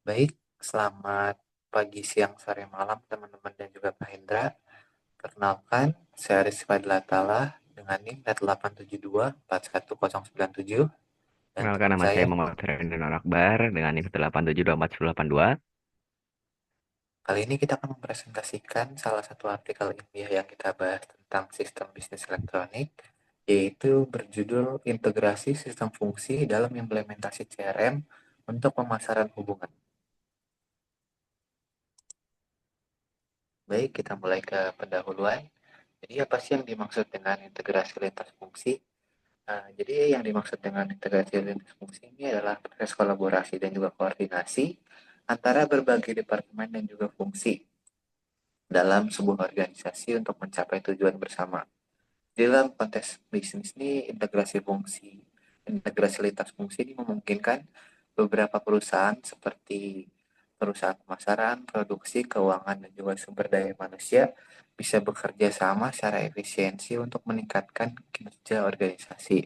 Baik, selamat pagi, siang, sore, malam teman-teman dan juga Pak Hendra. Perkenalkan, saya Rizky Fadlatala dengan NIM 872410097 dan Kenalkan teman nama saya. saya Muhammad Ferdinand Akbar dengan NIM 8724082. Kali ini kita akan mempresentasikan salah satu artikel ilmiah yang kita bahas tentang sistem bisnis elektronik, yaitu berjudul Integrasi Sistem Fungsi dalam Implementasi CRM untuk Pemasaran Hubungan. Baik, kita mulai ke pendahuluan. Jadi apa sih yang dimaksud dengan integrasi lintas fungsi? Jadi yang dimaksud dengan integrasi lintas fungsi ini adalah proses kolaborasi dan juga koordinasi antara berbagai departemen dan juga fungsi dalam sebuah organisasi untuk mencapai tujuan bersama. Dalam konteks bisnis ini, integrasi lintas fungsi ini memungkinkan beberapa perusahaan seperti perusahaan pemasaran, produksi, keuangan, dan juga sumber daya manusia bisa bekerja sama secara efisiensi untuk meningkatkan kinerja organisasi.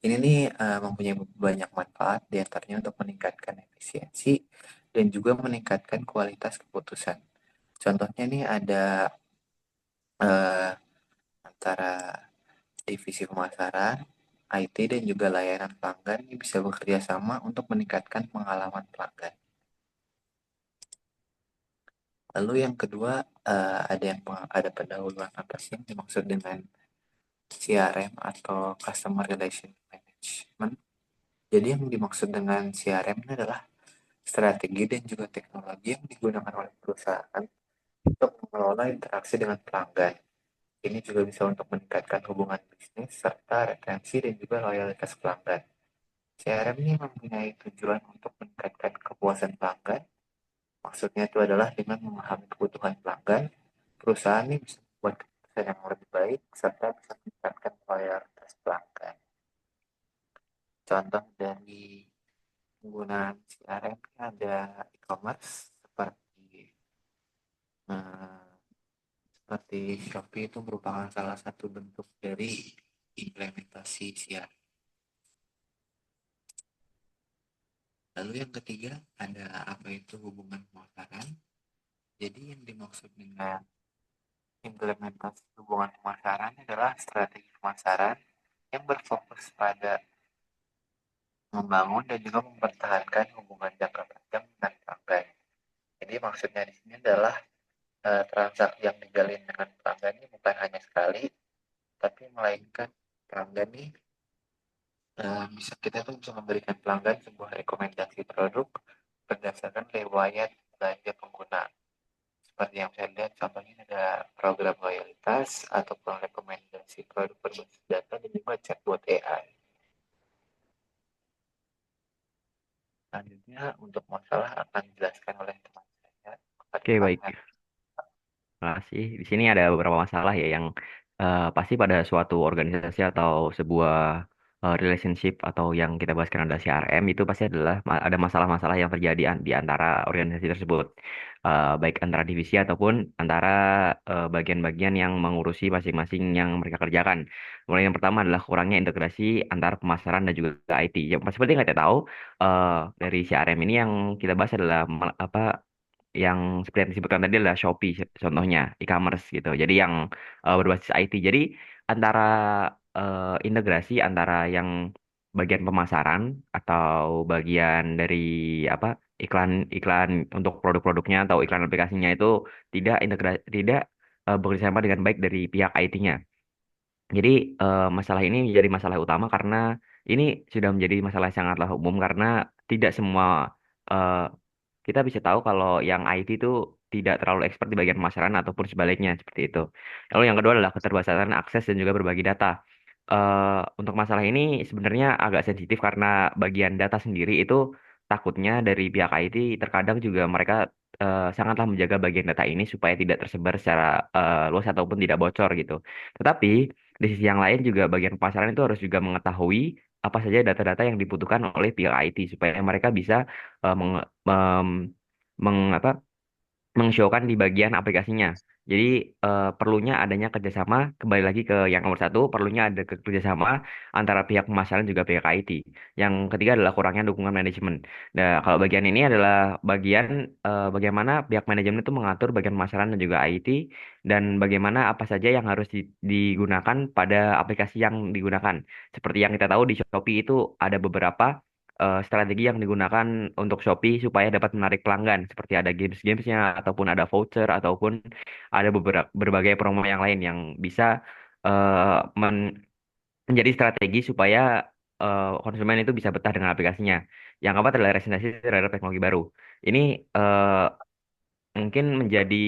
Ini nih mempunyai banyak manfaat, diantaranya untuk meningkatkan efisiensi dan juga meningkatkan kualitas keputusan. Contohnya nih ada eh, antara divisi pemasaran, IT, dan juga layanan pelanggan ini bisa bekerja sama untuk meningkatkan pengalaman pelanggan. Lalu yang kedua, ada pendahuluan apa sih yang dimaksud dengan CRM atau Customer Relation Management. Jadi yang dimaksud dengan CRM ini adalah strategi dan juga teknologi yang digunakan oleh perusahaan untuk mengelola interaksi dengan pelanggan. Ini juga bisa untuk meningkatkan hubungan bisnis serta retensi dan juga loyalitas pelanggan. CRM ini mempunyai tujuan untuk meningkatkan kepuasan pelanggan. Maksudnya itu adalah dengan memahami kebutuhan pelanggan, perusahaan ini bisa membuat keputusan yang lebih baik serta bisa meningkatkan loyalitas pelanggan. Contoh dari penggunaan CRM ada e-commerce eh, seperti Shopee itu merupakan salah satu bentuk dari implementasi CRM. Lalu yang ketiga ada apa itu hubungan pemasaran. Jadi yang dimaksud dengan implementasi hubungan pemasaran adalah strategi pemasaran yang berfokus pada membangun dan juga mempertahankan hubungan jangka panjang dengan pelanggan. Jadi maksudnya di sini adalah transaksi yang dijalin dengan pelanggan ini bukan hanya sekali, tapi melainkan pelanggan ini kita tuh bisa memberikan pelanggan sebuah rekomendasi produk berdasarkan riwayat belanja pengguna. Seperti yang saya lihat, contohnya ada program loyalitas ataupun rekomendasi produk berbasis data dan juga chatbot AI. Selanjutnya untuk masalah akan dijelaskan oleh teman saya kepada Oke, Pak baik. Her. Terima kasih. Di sini ada beberapa masalah ya yang pasti pada suatu organisasi atau sebuah relationship atau yang kita bahas karena ada CRM itu pasti adalah ada masalah-masalah yang terjadi di antara organisasi tersebut. Baik antara divisi ataupun antara bagian-bagian yang mengurusi masing-masing yang mereka kerjakan. Mulai yang pertama adalah kurangnya integrasi antara pemasaran dan juga IT. Yang seperti yang kita tahu eh, dari CRM ini yang kita bahas adalah apa yang seperti yang disebutkan tadi adalah Shopee contohnya e-commerce gitu. Jadi yang berbasis IT. Jadi antara integrasi antara yang bagian pemasaran atau bagian dari apa iklan iklan untuk produk-produknya atau iklan aplikasinya itu tidak bekerja sama dengan baik dari pihak IT-nya. Jadi masalah ini menjadi masalah utama karena ini sudah menjadi masalah yang sangatlah umum karena tidak semua eh, kita bisa tahu kalau yang IT itu tidak terlalu expert di bagian pemasaran ataupun sebaliknya seperti itu. Lalu yang kedua adalah keterbatasan akses dan juga berbagi data. Untuk masalah ini sebenarnya agak sensitif karena bagian data sendiri itu takutnya dari pihak IT terkadang juga mereka sangatlah menjaga bagian data ini supaya tidak tersebar secara luas ataupun tidak bocor gitu. Tetapi di sisi yang lain juga bagian pemasaran itu harus juga mengetahui apa saja data-data yang dibutuhkan oleh pihak IT supaya mereka bisa eh, meng, mem- meng- apa, meng-showkan di bagian aplikasinya. Jadi perlunya adanya kerjasama, kembali lagi ke yang nomor satu, perlunya ada kerjasama antara pihak pemasaran juga pihak IT. Yang ketiga adalah kurangnya dukungan manajemen. Nah, kalau bagian ini adalah bagian bagaimana pihak manajemen itu mengatur bagian pemasaran dan juga IT, dan bagaimana apa saja yang harus digunakan pada aplikasi yang digunakan. Seperti yang kita tahu di Shopee itu ada beberapa strategi yang digunakan untuk Shopee supaya dapat menarik pelanggan, seperti ada games-gamesnya, ataupun ada voucher, ataupun ada beberapa berbagai promo yang lain yang bisa menjadi strategi supaya konsumen itu bisa betah dengan aplikasinya. Yang keempat adalah resiliensi terhadap teknologi baru. Ini mungkin menjadi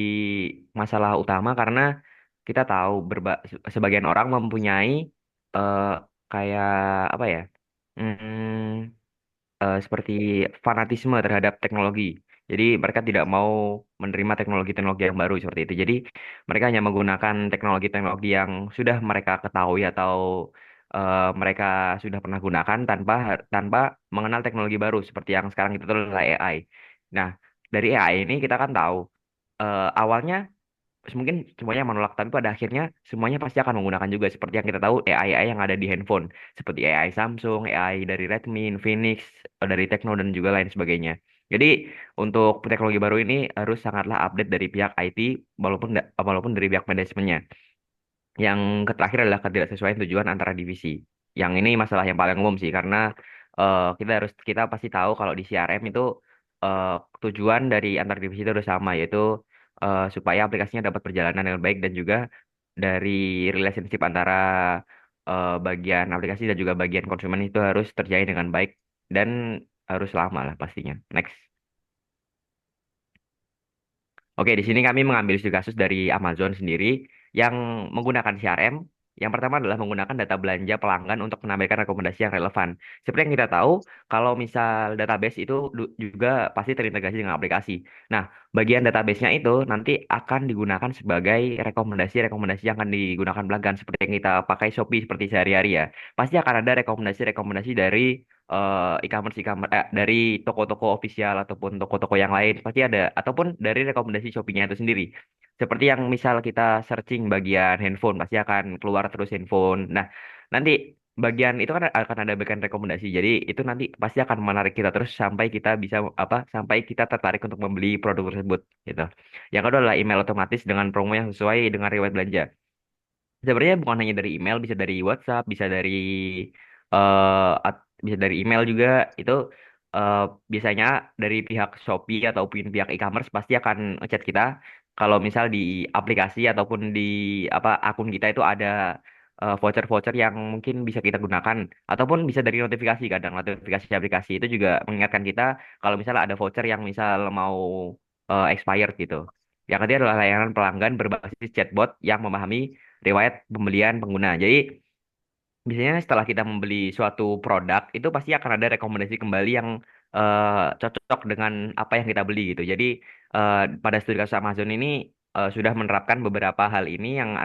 masalah utama karena kita tahu sebagian orang mempunyai eh, kayak apa ya? Hmm, seperti fanatisme terhadap teknologi. Jadi mereka tidak mau menerima teknologi-teknologi yang baru seperti itu. Jadi mereka hanya menggunakan teknologi-teknologi yang sudah mereka ketahui atau mereka sudah pernah gunakan tanpa tanpa mengenal teknologi baru seperti yang sekarang itu adalah AI. Nah, dari AI ini kita kan tahu awalnya mungkin semuanya menolak, tapi pada akhirnya semuanya pasti akan menggunakan juga seperti yang kita tahu AI yang ada di handphone, seperti AI Samsung, AI dari Redmi, Infinix, dari Tecno dan juga lain sebagainya. Jadi untuk teknologi baru ini harus sangatlah update dari pihak IT walaupun dari pihak manajemennya. Yang terakhir adalah ketidaksesuaian tujuan antara divisi. Yang ini masalah yang paling umum sih, karena kita pasti tahu kalau di CRM itu eh, tujuan dari antar divisi itu harus sama, yaitu supaya aplikasinya dapat berjalan dengan baik, dan juga dari relationship antara bagian aplikasi dan juga bagian konsumen itu harus terjalin dengan baik dan harus lama lah pastinya. Next. Oke, di sini kami mengambil studi kasus dari Amazon sendiri yang menggunakan CRM. Yang pertama adalah menggunakan data belanja pelanggan untuk menampilkan rekomendasi yang relevan. Seperti yang kita tahu, kalau misal database itu juga pasti terintegrasi dengan aplikasi. Nah, bagian database-nya itu nanti akan digunakan sebagai rekomendasi-rekomendasi yang akan digunakan pelanggan. Seperti yang kita pakai Shopee seperti sehari-hari ya. Pasti akan ada rekomendasi-rekomendasi dari dari toko-toko official ataupun toko-toko yang lain pasti ada, ataupun dari rekomendasi Shopee-nya itu sendiri. Seperti yang misal kita searching bagian handphone pasti akan keluar terus handphone. Nah, nanti bagian itu kan akan ada bagian rekomendasi. Jadi itu nanti pasti akan menarik kita terus sampai kita bisa sampai kita tertarik untuk membeli produk tersebut gitu. Yang kedua adalah email otomatis dengan promo yang sesuai dengan riwayat belanja. Sebenarnya bukan hanya dari email, bisa dari WhatsApp, bisa dari email juga. Itu eh, biasanya dari pihak Shopee ataupun pihak e-commerce pasti akan ngechat kita kalau misal di aplikasi ataupun di akun kita itu ada voucher-voucher yang mungkin bisa kita gunakan, ataupun bisa dari notifikasi. Kadang notifikasi aplikasi itu juga mengingatkan kita kalau misalnya ada voucher yang misal mau expired gitu. Yang ketiga adalah layanan pelanggan berbasis chatbot yang memahami riwayat pembelian pengguna. Jadi biasanya setelah kita membeli suatu produk itu pasti akan ada rekomendasi kembali yang cocok dengan apa yang kita beli gitu. Jadi pada studi kasus Amazon ini sudah menerapkan beberapa hal ini yang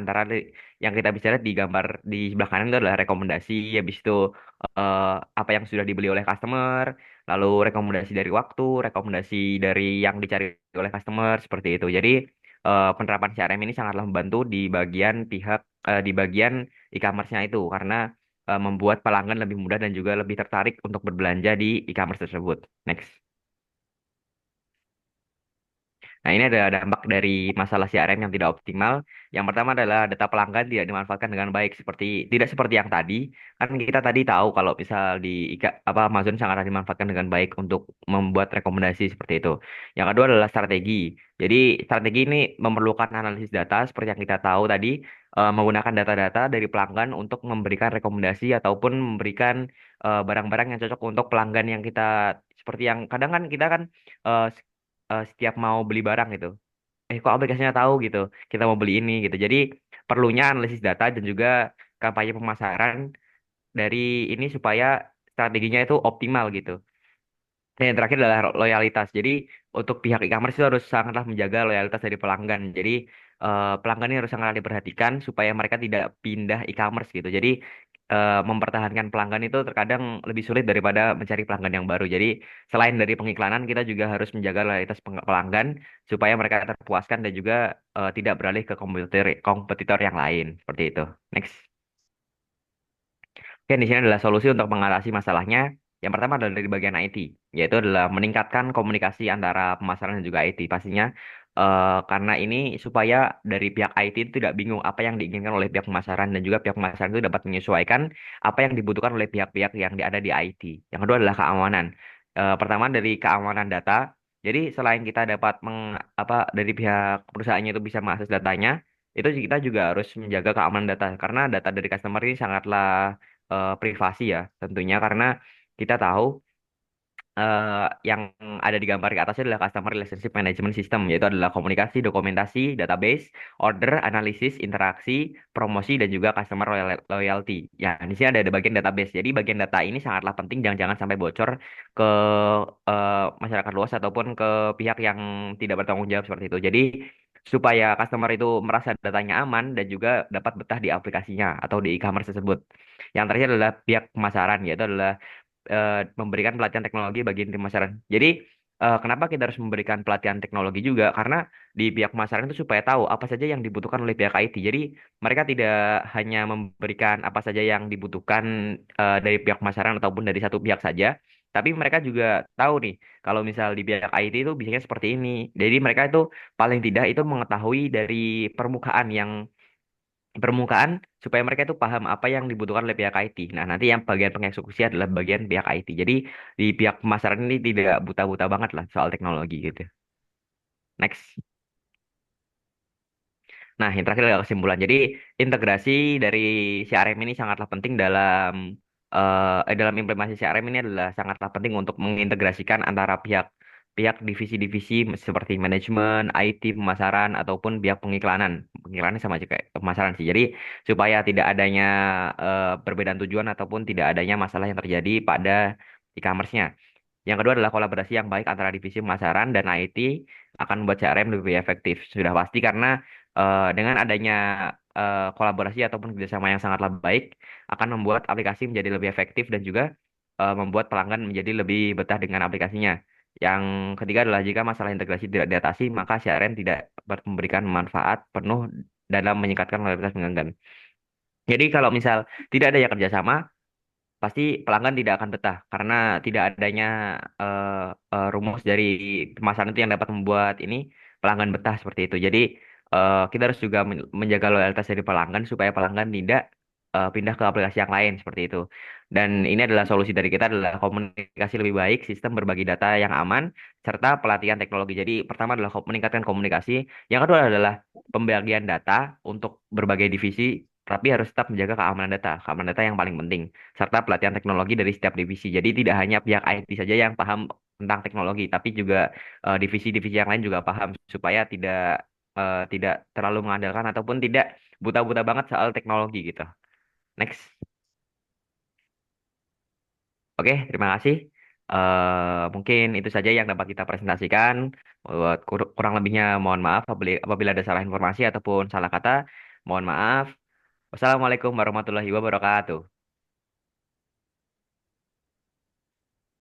yang kita bisa lihat di gambar di sebelah kanan itu adalah rekomendasi, habis itu eh, apa yang sudah dibeli oleh customer, lalu rekomendasi dari waktu, rekomendasi dari yang dicari oleh customer seperti itu. Jadi penerapan CRM ini sangatlah membantu di bagian e-commerce-nya itu karena membuat pelanggan lebih mudah dan juga lebih tertarik untuk berbelanja di e-commerce tersebut. Next. Nah, ini ada dampak dari masalah CRM yang tidak optimal. Yang pertama adalah data pelanggan tidak dimanfaatkan dengan baik, tidak seperti yang tadi. Kan kita tadi tahu kalau misal di Amazon sangat dimanfaatkan dengan baik untuk membuat rekomendasi seperti itu. Yang kedua adalah strategi. Jadi strategi ini memerlukan analisis data seperti yang kita tahu tadi, menggunakan data-data dari pelanggan untuk memberikan rekomendasi ataupun memberikan barang-barang yang cocok untuk pelanggan yang kita, seperti yang kadang kan kita kan eh, setiap mau beli barang gitu, kok aplikasinya tahu gitu kita mau beli ini gitu. Jadi perlunya analisis data dan juga kampanye pemasaran dari ini supaya strateginya itu optimal gitu. Dan yang terakhir adalah loyalitas. Jadi untuk pihak e-commerce itu harus sangatlah menjaga loyalitas dari pelanggan. Jadi pelanggan ini harus sangat diperhatikan supaya mereka tidak pindah e-commerce gitu. Jadi mempertahankan pelanggan itu terkadang lebih sulit daripada mencari pelanggan yang baru. Jadi selain dari pengiklanan, kita juga harus menjaga loyalitas pelanggan supaya mereka terpuaskan dan juga tidak beralih ke kompetitor kompetitor yang lain seperti itu. Next. Oke, di sini adalah solusi untuk mengatasi masalahnya. Yang pertama adalah dari bagian IT, yaitu adalah meningkatkan komunikasi antara pemasaran dan juga IT. Pastinya karena ini supaya dari pihak IT itu tidak bingung apa yang diinginkan oleh pihak pemasaran dan juga pihak pemasaran itu dapat menyesuaikan apa yang dibutuhkan oleh pihak-pihak yang ada di IT. Yang kedua adalah keamanan. Pertama dari keamanan data. Jadi selain kita dapat dari pihak perusahaannya itu bisa mengakses datanya, itu kita juga harus menjaga keamanan data karena data dari customer ini sangatlah privasi ya tentunya karena kita tahu yang ada di gambar ke atasnya adalah Customer Relationship Management System, yaitu adalah komunikasi, dokumentasi, database, order, analisis, interaksi, promosi, dan juga customer loyalty. Ya, di sini ada bagian database. Jadi bagian data ini sangatlah penting, jangan-jangan sampai bocor ke masyarakat luas ataupun ke pihak yang tidak bertanggung jawab seperti itu. Jadi supaya customer itu merasa datanya aman dan juga dapat betah di aplikasinya atau di e-commerce tersebut. Yang terakhir adalah pihak pemasaran, yaitu adalah memberikan pelatihan teknologi bagi tim pemasaran. Jadi kenapa kita harus memberikan pelatihan teknologi juga? Karena di pihak pemasaran itu supaya tahu apa saja yang dibutuhkan oleh pihak IT. Jadi mereka tidak hanya memberikan apa saja yang dibutuhkan dari pihak pemasaran ataupun dari satu pihak saja, tapi mereka juga tahu nih kalau misal di pihak IT itu biasanya seperti ini. Jadi mereka itu paling tidak itu mengetahui dari permukaan yang permukaan supaya mereka itu paham apa yang dibutuhkan oleh pihak IT. Nah, nanti yang bagian pengeksekusi adalah bagian pihak IT. Jadi di pihak pemasaran ini tidak buta-buta banget lah soal teknologi gitu. Next. Nah, yang terakhir adalah kesimpulan. Jadi integrasi dari CRM ini sangatlah penting dalam implementasi CRM ini adalah sangatlah penting untuk mengintegrasikan antara pihak divisi-divisi seperti manajemen, IT, pemasaran ataupun pihak pengiklanan. Pengiklanannya sama juga kayak pemasaran sih. Jadi supaya tidak adanya perbedaan tujuan ataupun tidak adanya masalah yang terjadi pada e-commerce-nya. Yang kedua adalah kolaborasi yang baik antara divisi pemasaran dan IT akan membuat CRM lebih efektif. Sudah pasti karena dengan adanya kolaborasi ataupun kerjasama yang sangatlah baik akan membuat aplikasi menjadi lebih efektif dan juga membuat pelanggan menjadi lebih betah dengan aplikasinya. Yang ketiga adalah jika masalah integrasi tidak diatasi, maka CRM tidak memberikan manfaat penuh dalam meningkatkan loyalitas pelanggan. Jadi kalau misal tidak ada yang kerjasama, pasti pelanggan tidak akan betah karena tidak adanya rumus dari pemasaran itu yang dapat membuat ini pelanggan betah seperti itu. Jadi kita harus juga menjaga loyalitas dari pelanggan supaya pelanggan tidak pindah ke aplikasi yang lain seperti itu. Dan ini adalah solusi dari kita adalah komunikasi lebih baik, sistem berbagi data yang aman, serta pelatihan teknologi. Jadi pertama adalah meningkatkan komunikasi, yang kedua adalah pembagian data untuk berbagai divisi, tapi harus tetap menjaga keamanan data yang paling penting serta pelatihan teknologi dari setiap divisi. Jadi tidak hanya pihak IT saja yang paham tentang teknologi, tapi juga divisi-divisi yang lain juga paham supaya tidak terlalu mengandalkan ataupun tidak buta-buta banget soal teknologi gitu. Next. Oke, terima kasih. Mungkin itu saja yang dapat kita presentasikan. Kurang lebihnya mohon maaf apabila ada salah informasi ataupun salah kata. Mohon maaf. Wassalamualaikum warahmatullahi wabarakatuh.